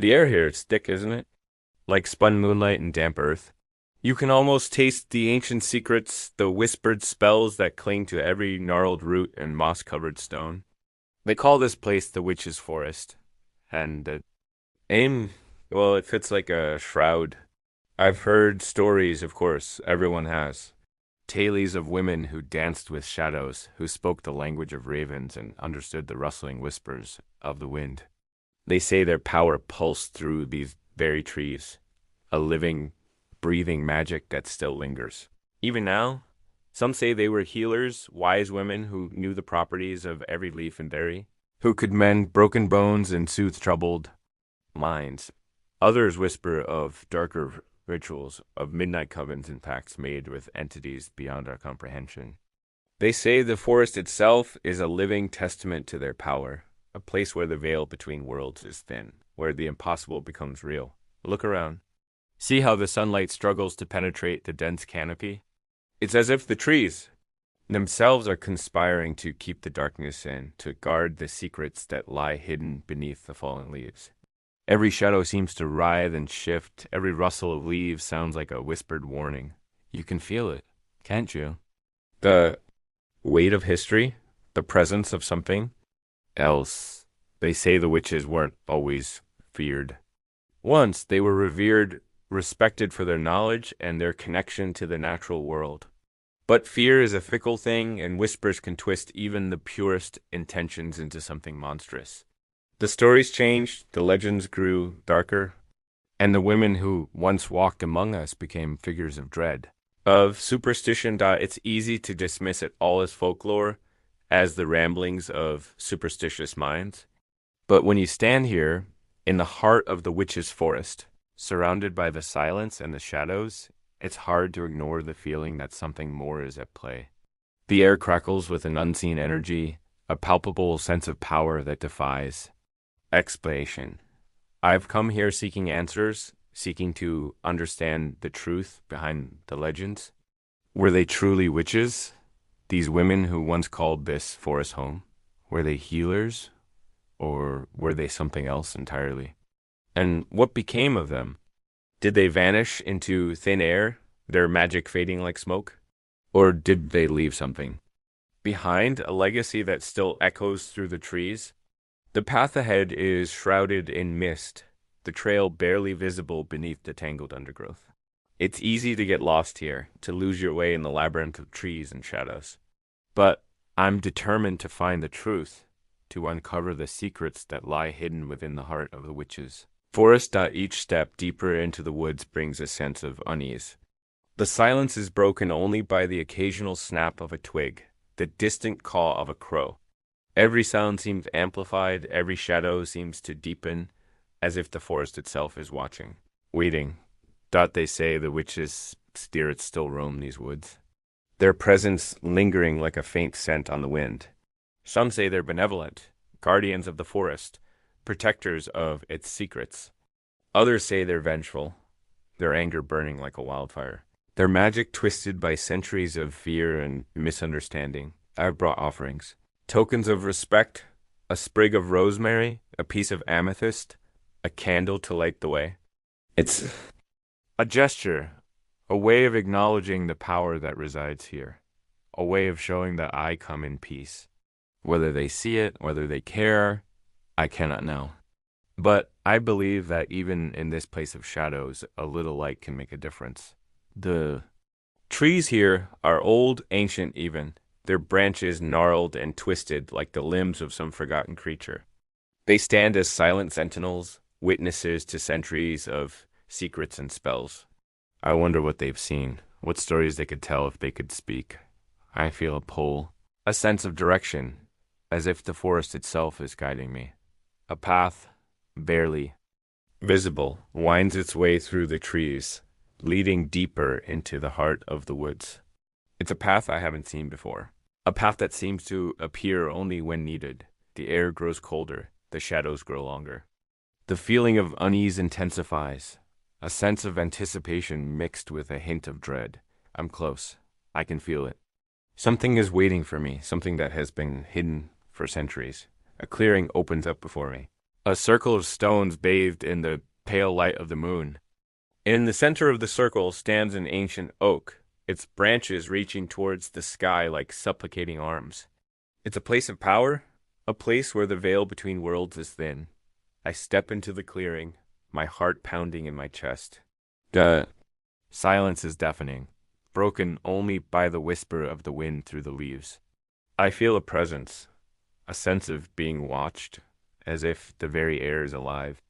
The air here is thick, isn't it? Like spun moonlight and damp earth. You can almost taste the ancient secrets, the whispered spells that cling to every gnarled root and moss-covered stone. They call this place the Witch's Forest. And the aim, well, it fits like a shroud. I've heard stories, of course, everyone has. Tales of women who danced with shadows, who spoke the language of ravens and understood the rustling whispers of the wind. They say their power pulsed through these very trees, a living, breathing magic that still lingers. Even now, some say they were healers, wise women who knew the properties of every leaf and berry, who could mend broken bones and soothe troubled minds. Others whisper of darker rituals, of midnight covens and pacts made with entities beyond our comprehension. They say the forest itself is a living testament to their power, a place where the veil between worlds is thin, where the impossible becomes real. Look around. See how the sunlight struggles to penetrate the dense canopy? It's as if the trees themselves are conspiring to keep the darkness in, to guard the secrets that lie hidden beneath the fallen leaves. Every shadow seems to writhe and shift. Every rustle of leaves sounds like a whispered warning. You can feel it, can't you? The weight of history, the presence of something else. They say the witches weren't always feared. Once they were revered, respected for their knowledge and their connection to the natural world. But fear is a fickle thing, and whispers can twist even the purest intentions into something monstrous. The stories changed, the legends grew darker, and the women who once walked among us became figures of dread, of superstition. It's easy to dismiss it all as folklore, as the ramblings of superstitious minds. But when you stand here, in the heart of the witch's forest, surrounded by the silence and the shadows, it's hard to ignore the feeling that something more is at play. The air crackles with an unseen energy, a palpable sense of power that defies explanation. I've come here seeking answers, seeking to understand the truth behind the legends. Were they truly witches? These women who once called this forest home? Were they healers? Or were they something else entirely? And what became of them? Did they vanish into thin air, their magic fading like smoke? Or did they leave something behind, a legacy that still echoes through the trees? The path ahead is shrouded in mist, the trail barely visible beneath the tangled undergrowth. It's easy to get lost here, to lose your way in the labyrinth of trees and shadows. But I'm determined to find the truth, to uncover the secrets that lie hidden within the heart of the witches. Each step deeper into the woods brings a sense of unease. The silence is broken only by the occasional snap of a twig, the distant call of a crow. Every sound seems amplified, every shadow seems to deepen, as if the forest itself is watching, waiting. They say the witches' spirits still roam these woods, their presence lingering like a faint scent on the wind. Some say they're benevolent, guardians of the forest, protectors of its secrets. Others say they're vengeful, their anger burning like a wildfire, their magic twisted by centuries of fear and misunderstanding. I've brought offerings. Tokens of respect, a sprig of rosemary, a piece of amethyst, a candle to light the way. It's a gesture, a way of acknowledging the power that resides here, a way of showing that I come in peace. Whether they see it, whether they care, I cannot know. But I believe that even in this place of shadows, a little light can make a difference. The trees here are old, ancient even, their branches gnarled and twisted like the limbs of some forgotten creature. They stand as silent sentinels, witnesses to centuries of secrets and spells. I wonder what they've seen, what stories they could tell if they could speak. I feel a pull, a sense of direction, as if the forest itself is guiding me. A path, barely visible, winds its way through the trees, leading deeper into the heart of the woods. It's a path I haven't seen before, a path that seems to appear only when needed. The air grows colder, the shadows grow longer. The feeling of unease intensifies, a sense of anticipation mixed with a hint of dread. I'm close. I can feel it. Something is waiting for me, something that has been hidden for centuries. A clearing opens up before me. A circle of stones bathed in the pale light of the moon. In the center of the circle stands an ancient oak, its branches reaching towards the sky like supplicating arms. It's a place of power, a place where the veil between worlds is thin. I step into the clearing, my heart pounding in my chest. The silence is deafening, broken only by the whisper of the wind through the leaves. I feel a presence, a sense of being watched, as if the very air is alive.